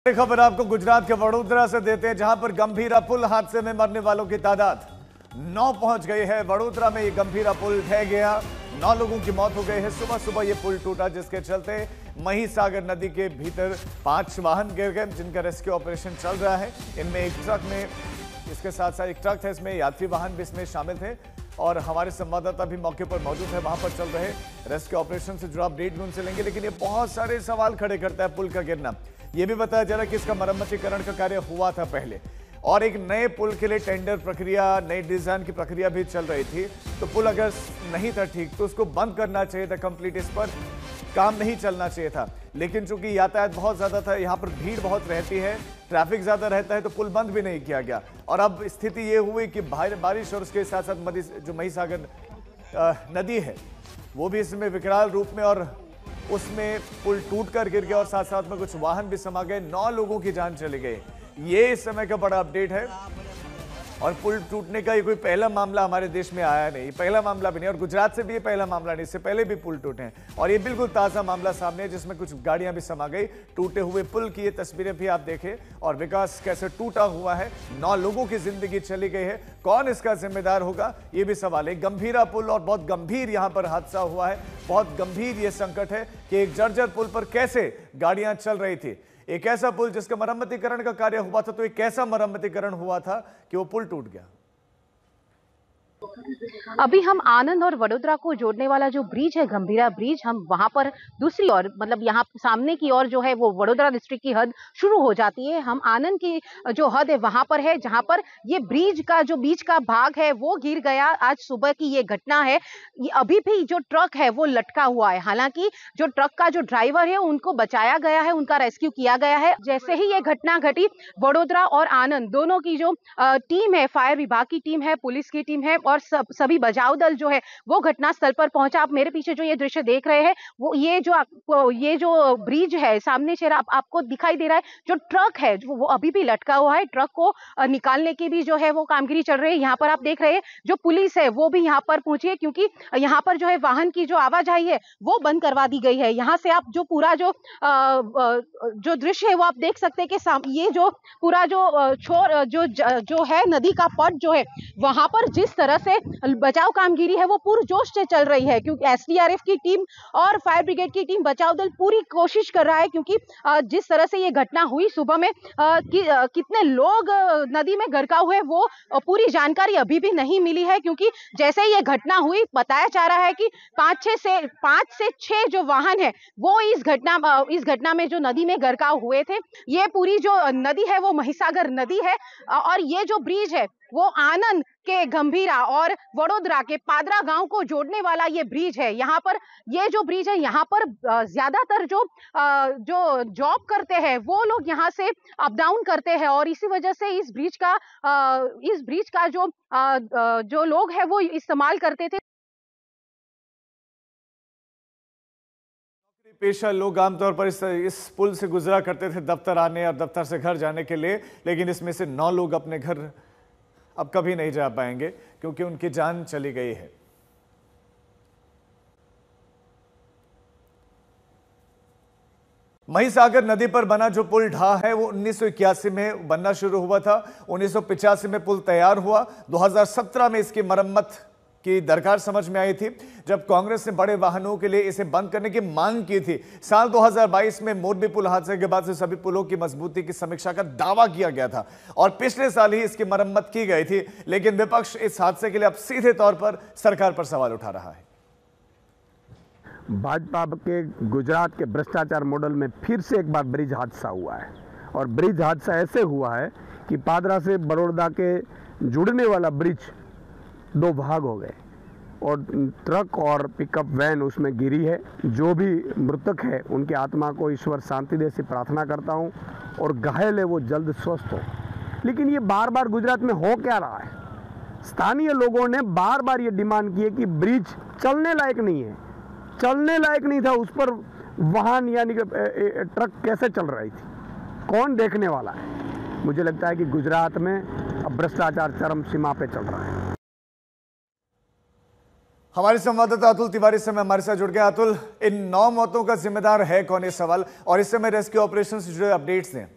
खबर आपको गुजरात के वडोदरा से देते हैं, जहां पर गंभीरा पुल हादसे में मरने वालों की तादाद 9 पहुंच गई है। वडोदरा में ये गंभीरा पुल ढह गया, 9 लोगों की मौत हो गई है। सुबह सुबह ये पुल टूटा, जिसके चलते महिसागर नदी के भीतर 5 वाहन गिर गए, जिनका रेस्क्यू ऑपरेशन चल रहा है। इनमें एक ट्रक में, इसके साथ साथ एक ट्रक है, इसमें यात्री वाहन भी इसमें शामिल थे। और हमारे संवाददाता भी मौके पर मौजूद है, वहां पर चल रहे रेस्क्यू ऑपरेशन से जुड़ा अपडेट भी उनसे लेंगे। लेकिन ये बहुत सारे सवाल खड़े करता है पुल का गिरना। ये भी बताया जा रहा है कि इसका मरम्मतीकरण का कार्य हुआ था पहले, और एक नए पुल के लिए टेंडर प्रक्रिया, नई डिजाइन की प्रक्रिया भी चल रही थी। तो पुल अगर नहीं था ठीक तो उसको बंद करना चाहिए था कंप्लीट, इस पर काम नहीं चलना चाहिए था। लेकिन चूंकि यातायात बहुत ज्यादा था, यहाँ पर भीड़ बहुत रहती है, ट्रैफिक ज्यादा रहता है, तो पुल बंद भी नहीं किया गया। और अब स्थिति ये हुई कि बारिश और उसके साथ साथ जो महिसागर नदी है वो भी इसमें विकराल रूप में, और उसमें पुल टूटकर गिर गया और साथ साथ में कुछ वाहन भी समा गए। 9 लोगों की जान चली गई। ये इस समय का बड़ा अपडेट है। और पुल टूटने का ये कोई पहला मामला हमारे देश में आया नहीं, पहला मामला भी नहीं, और गुजरात से भी ये पहला मामला नहीं, इससे पहले भी पुल टूटे हैं। और ये बिल्कुल ताजा मामला सामने है, जिसमें कुछ गाड़ियां भी समा गई। टूटे हुए पुल की ये तस्वीरें भी आप देखें, और विकास कैसे टूटा हुआ है। 9 लोगों की जिंदगी चली गई है। कौन इसका जिम्मेदार होगा, ये भी सवाल है। गंभीरा पुल, और बहुत गंभीर यहां पर हादसा हुआ है। बहुत गंभीर ये संकट है कि एक जर्जर पुल पर कैसे गाड़ियां चल रही थी। एक ऐसा पुल जिसका मरम्मतीकरण का कार्य हुआ था, तो एक कैसा मरम्मतीकरण हुआ था कि वो पुल टूट गया। अभी हम आनंद और वडोदरा को जोड़ने वाला जो ब्रिज है, गंभीरा ब्रिज, हम वहां पर दूसरी ओर, मतलब यहाँ सामने की ओर जो है वो वडोदरा डिस्ट्रिक्ट की हद शुरू हो जाती है। हम आनंद की जो हद है वहां पर है, जहां पर ये ब्रिज का जो बीच का भाग है वो गिर गया। आज सुबह की ये घटना है। ये अभी भी जो ट्रक है वो लटका हुआ है। हालांकि जो ट्रक का जो ड्राइवर है उनको बचाया गया है, उनका रेस्क्यू किया गया है। जैसे ही ये घटना घटी, वडोदरा और आनंद दोनों की जो टीम है, फायर विभाग की टीम है, पुलिस की टीम है, और सभी बचाव दल जो है वो घटना स्थल पर पहुंचा। आप मेरे पीछे जो ये दृश्य देख रहे हैं, वो ये जो ब्रिज है सामने से आपको दिखाई दे रहा है। जो ट्रक है वो अभी भी लटका हुआ है। ट्रक को निकालने की भी जो है वो कामगिरी चल रही है। यहाँ पर आप देख रहे हैं जो पुलिस है वो भी यहाँ पर पहुंची है, क्योंकि यहाँ पर जो है वाहन की जो आवाजाही है वो बंद करवा दी गई है। यहाँ से आप जो पूरा जो दृश्य है वो आप देख सकते हैं कि ये जो पूरा जो छोर जो है नदी का पट जो है, वहां पर जिस तरह से बचाव कामगिरी है वो पुरजोश से चल रही है, क्योंकि एसडीआरएफ की टीम और फायर ब्रिगेड की टीम, बचाव दल पूरी कोशिश कर रहा है। क्योंकि जिस तरह से ये घटना हुई सुबह में, कितने लोग नदी में गरकाव हुए वो पूरी जानकारी अभी भी नहीं मिली है। क्योंकि जैसे ये घटना हुई, बताया जा रहा है कि 5 से 6 जो वाहन है वो इस घटना में जो नदी में गरकाव हुए थे। ये पूरी जो नदी है वो महिसागर नदी है, और ये जो ब्रिज है वो आनंद के गंभीरा और वडोदरा के पादरा गांव को जोड़ने वाला ये ब्रिज है। यहाँ पर ये जो ब्रिज है, यहाँ पर ज्यादातर जो जॉब करते हैं वो लोग यहाँ से अप डाउन करते हैं, और इसी वजह से इस ब्रिज का जो लोग हैं वो इस्तेमाल करते थे। पेशा लोग आमतौर पर इस पुल से गुजरा करते थे दफ्तर आने और दफ्तर से घर जाने के लिए, लेकिन इसमें से 9 लोग अपने घर अब कभी नहीं जा पाएंगे, क्योंकि उनकी जान चली गई है। महिसागर नदी पर बना जो पुल ढहा है वो 1981 में बनना शुरू हुआ था। 1985 में पुल तैयार हुआ। 2017 में इसकी मरम्मत की दरकार समझ में आई थी, जब कांग्रेस ने बड़े वाहनों के लिए इसे बंद करने की मांग की थी। साल 2022 में मोरबी पुल हादसे के बाद से सभी पुलों की मजबूती की समीक्षा का दावा किया गया था, और पिछले साल ही इसकी मरम्मत की गई थी। लेकिन विपक्ष इस हादसे के लिए अब सीधे तौर पर सरकार पर सवाल उठा रहा है। भाजपा के गुजरात के भ्रष्टाचार मॉडल में फिर से एक बार ब्रिज हादसा हुआ है, और ब्रिज हादसा ऐसे हुआ है कि पादरा से बड़ौदा के जुड़ने वाला ब्रिज 2 भाग हो गए, और ट्रक और पिकअप वैन उसमें गिरी है। जो भी मृतक है उनकी आत्मा को ईश्वर शांति दे से प्रार्थना करता हूं, और घायल है वो जल्द स्वस्थ हो। लेकिन ये बार बार गुजरात में हो क्या रहा है? स्थानीय लोगों ने बार बार ये डिमांड की है कि ब्रिज चलने लायक नहीं है, चलने लायक नहीं था, उस पर वाहन यानी कि ट्रक कैसे चल रही थी, कौन देखने वाला है? मुझे लगता है कि गुजरात में अब भ्रष्टाचार चरम सीमा पे चल रहा है। हमारे संवाददाता अतुल तिवारी से हमारे साथ जुड़ गया। अतुल, इन 9 मौतों का जिम्मेदार है कौन, ये सवाल, और इस समय रेस्क्यू ऑपरेशन से जुड़े अपडेट्स हैं।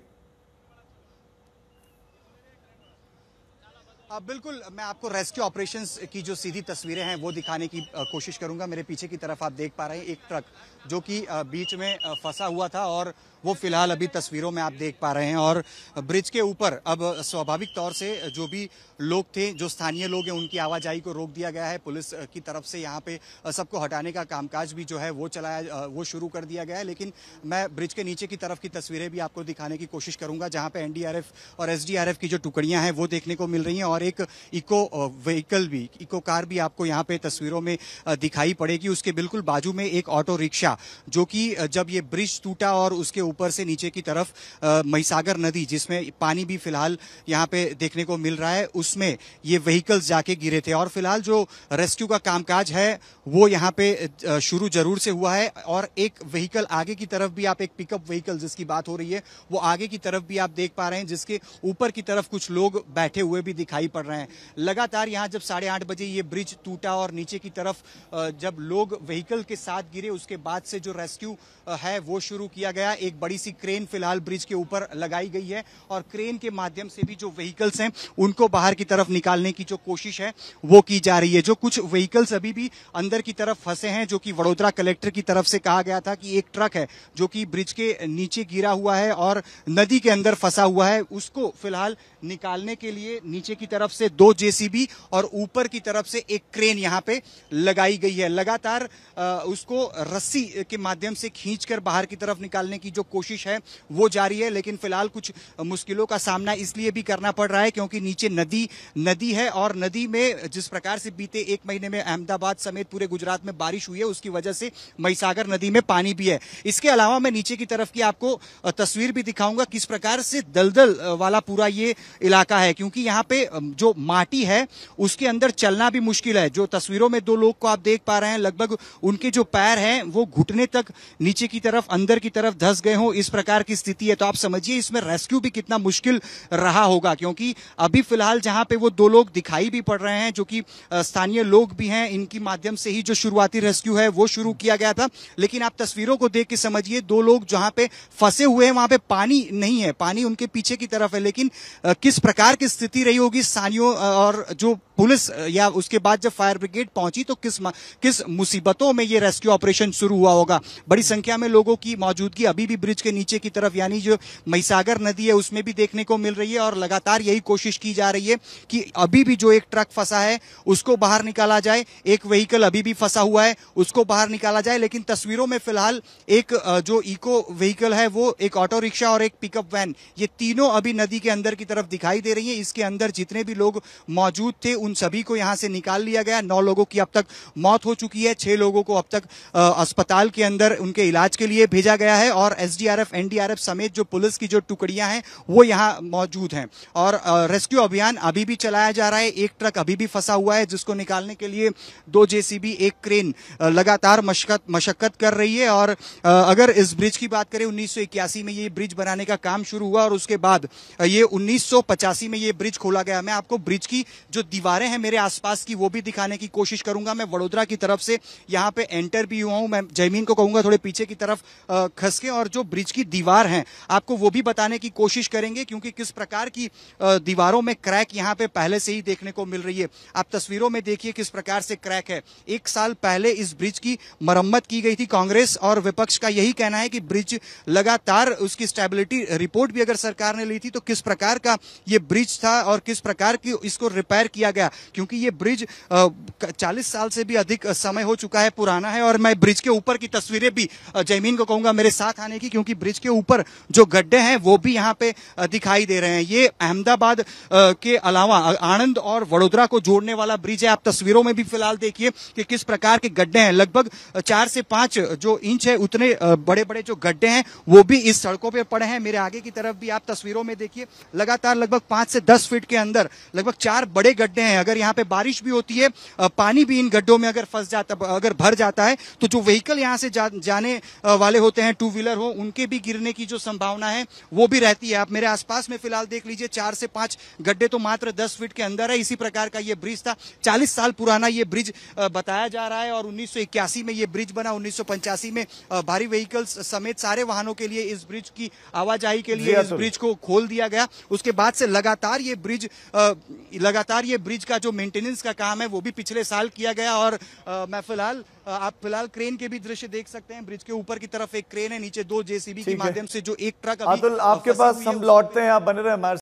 बिल्कुल, मैं आपको रेस्क्यू ऑपरेशंस की जो सीधी तस्वीरें हैं वो दिखाने की कोशिश करूंगा। मेरे पीछे की तरफ आप देख पा रहे हैं एक ट्रक जो कि बीच में फंसा हुआ था और वो फिलहाल अभी तस्वीरों में आप देख पा रहे हैं। और ब्रिज के ऊपर अब स्वाभाविक तौर से जो भी लोग थे, जो स्थानीय लोग हैं, उनकी आवाजाही को रोक दिया गया है। पुलिस की तरफ से यहाँ पे सबको हटाने का कामकाज भी जो है वो शुरू कर दिया गया है। लेकिन मैं ब्रिज के नीचे की तरफ की तस्वीरें भी आपको दिखाने की कोशिश करूंगा, जहाँ पे एनडीआरएफ और एसडीआरएफ की जो टुकड़ियां हैं वो देखने को मिल रही हैं और एक इको कार भी आपको यहाँ पे तस्वीरों में दिखाई पड़ेगी। उसके बिल्कुल बाजू में एक ऑटो रिक्शा, जो कि जब ये ब्रिज टूटा और उसके ऊपर से नीचे की तरफ महिसागर नदी, जिसमें पानी भी फिलहाल यहाँ पे देखने को मिल रहा है, उसमें ये व्हीकल्स जाके गिरे थे। और फिलहाल जो रेस्क्यू का कामकाज है वो यहाँ पे शुरू जरूर से हुआ है। और एक व्हीकल आगे की तरफ भी, आप एक पिकअप व्हीकल जिसकी बात हो रही है, वो आगे की तरफ भी आप देख पा रहे हैं, जिसके ऊपर की तरफ कुछ लोग बैठे हुए भी दिखाई पड़ रहे हैं। लगातार यहाँ जब 8:30 बजे ये ब्रिज टूटा और नीचे की तरफ जब लोग व्हीकल के साथ गिरे, उसके बाद से जो रेस्क्यू है वो शुरू किया गया। एक बड़ी सी क्रेन फिलहाल ब्रिज के ऊपर लगाई गई है और क्रेन के माध्यम से भी जो व्हीकल्स हैं उनको बाहर की तरफ निकालने की जो कोशिश है वो की जा रही है। जो कुछ व्हीकल्स अभी भी अंदर की तरफ फंसे हैं, जो कि वडोदरा कलेक्टर की तरफ से कहा गया था कि एक ट्रक है जो कि ब्रिज के नीचे गिरा हुआ है और नदी के अंदर फंसा हुआ है, उसको फिलहाल निकालने के लिए नीचे की तरफ से 2 जेसीबी और ऊपर की तरफ से एक क्रेन यहाँ पे लगाई गई है। लगातार उसको रस्सी के माध्यम से खींचकर बाहर की तरफ निकालने की जो कोशिश है वो जारी है। लेकिन फिलहाल कुछ मुश्किलों का सामना इसलिए भी करना पड़ रहा है क्योंकि नीचे नदी है और नदी में जिस प्रकार से बीते 1 महीने में अहमदाबाद समेत पूरे गुजरात में बारिश हुई है, उसकी वजह से महिसागर नदी में पानी भी है। इसके अलावा मैं नीचे की तरफ की आपको तस्वीर भी दिखाऊंगा किस प्रकार से दलदल वाला पूरा ये इलाका है, क्योंकि यहाँ पे जो माटी है उसके अंदर चलना भी मुश्किल है। जो तस्वीरों में 2 लोग को आप देख पा रहे हैं, लगभग उनके जो पैर हैं वो घुटने तक नीचे की तरफ अंदर की तरफ धंस गए हो, इस प्रकार की स्थिति है। तो आप समझिए इसमें रेस्क्यू भी कितना मुश्किल रहा होगा, क्योंकि अभी फिलहाल जहां पे वो 2 लोग दिखाई भी पड़ रहे हैं जो कि स्थानीय लोग भी हैं, इनकी माध्यम से ही जो शुरुआती रेस्क्यू है वो शुरू किया गया था। लेकिन आप तस्वीरों को देख के समझिए 2 लोग जहां पे फंसे हुए हैं वहां पे पानी नहीं है, पानी उनके पीछे की तरफ है। लेकिन किस प्रकार की स्थिति रही होगी स्थानीयों और जो पुलिस या उसके बाद जब फायर ब्रिगेड पहुंची तो किस मुसीबतों में ये रेस्क्यू ऑपरेशन शुरू हुआ होगा। बड़ी संख्या में लोगों की मौजूदगी अभी भी ब्रिज के नीचे की तरफ यानी जो महिसागर नदी है उसमें भी देखने को मिल रही है और लगातार यही कोशिश की जा रही है कि अभी भी जो एक ट्रक फंसा है उसको बाहर निकाला जाए, एक व्हीकल अभी भी फंसा हुआ है उसको बाहर निकाला जाए। लेकिन तस्वीरों में फिलहाल एक जो इको व्हीकल है वो, एक ऑटो रिक्शा और एक पिकअप वैन, ये तीनों अभी नदी के अंदर की तरफ दिखाई दे रही है। इसके अंदर जितने भी लोग मौजूद थे उन सभी को यहां से निकाल लिया गया। 9 लोगों की अब तक मौत हो चुकी है, 6 लोगों को अब तक अस्पताल के अंदर उनके इलाज के लिए भेजा गया है और एसडीआरएफ एनडीआरएफ समेत जो पुलिस की जो टुकड़ियां हैं वो यहां मौजूद हैं और रेस्क्यू अभियान अभी भी चलाया जा रहा है। एक ट्रक अभी भी फंसा हुआ है जिसको निकालने के लिए 2 जेसीबी, एक क्रेन लगातार मशक्कत कर रही है। और अगर इस ब्रिज की बात करें, 1981 में ये ब्रिज बनाने का काम शुरू हुआ और उसके बाद ये 1985 में ये ब्रिज खोला गया। मैं आपको ब्रिज की जो दीवारें हैं मेरे आसपास की वो भी दिखाने की कोशिश करूंगा। मैं वडोदरा की तरफ से यहाँ पे एंटर भी हुआ हूं। मैं जयमीन को कहूंगा थोड़े पीछे की तरफ खसके और जो ब्रिज की दीवार है आपको वो भी बताने की कोशिश करेंगे, क्योंकि किस प्रकार की दीवारों में क्रैक यहाँ पे पहले से ही देखने को मिल रही है। आप तस्वीरों में देखिए किस प्रकार से क्रैक है। 1 साल पहले इस ब्रिज की मरम्मत की गई थी। कांग्रेस और विपक्ष का यही कहना है कि ब्रिज लगातार उसकी स्टेबिलिटी रिपोर्ट भी अगर सरकार ने ली थी तो किस प्रकार का ये ब्रिज था और किस प्रकार की इसको रिपेयर किया गया, क्योंकि ये ब्रिज 40 साल से भी अधिक समय हो चुका है, पुराना है। और मैं ब्रिज के ऊपर की तस्वीरें भी जयमीन को कहूंगा मेरे साथ आने की, क्योंकि ब्रिज के ऊपर जो गड्ढे हैं वो भी यहाँ पे दिखाई दे रहे हैं। ये अहमदाबाद के अलावा आनंद और वडोदरा को जोड़ने वाला ब्रिज है। आप तस्वीरों में भी फिलहाल देखिए कि किस प्रकार के गड्ढे हैं। लगभग 4 से 5 जो इंच है उतने बड़े बड़े जो गड्ढे हैं वो भी इस सड़कों पे पड़े हैं। मेरे आगे की तरफ भी आप तस्वीरों में देखिए लगातार लगभग 5 से 10 फीट के अंदर लगभग 4 बड़े गड्ढे हैं। अगर यहाँ पे बारिश भी होती है, पानी भी इन गड्ढों में अगर फंस जाता, अगर भर जाता है तो जो व्हीकल यहाँ से जाने वाले होते हैं, 2 व्हीलर हो, उनके भी गिरने की जो संभावना है वो भी रहती है। आप मेरे आसपास में फिलहाल देख लीजिए, 4 से 5 गड्ढे तो मात्र 10 फीट के अंदर है। इसी प्रकार का ये ब्रिज था, 40 साल पुराना ये ब्रिज बताया जा रहा है और 1981 में ये ब्रिज बना। 1985 में भारी व्हीकल्स समेत सारे वाहनों के लिए इस ब्रिज की आवाजाही के लिए इस ब्रिज को खोल दिया गया। उसके बाद से लगातार ये ब्रिज का जो मेंटेनेंस का काम है वो भी पिछले साल किया गया। और आप फिलहाल क्रेन के भी दृश्य देख सकते हैं। ब्रिज के ऊपर की तरफ एक क्रेन है, नीचे 2 जेसीबी के माध्यम से जो एक ट्रक अतुल आपके पास हम लौटते हैं, आप बने रहे हमारे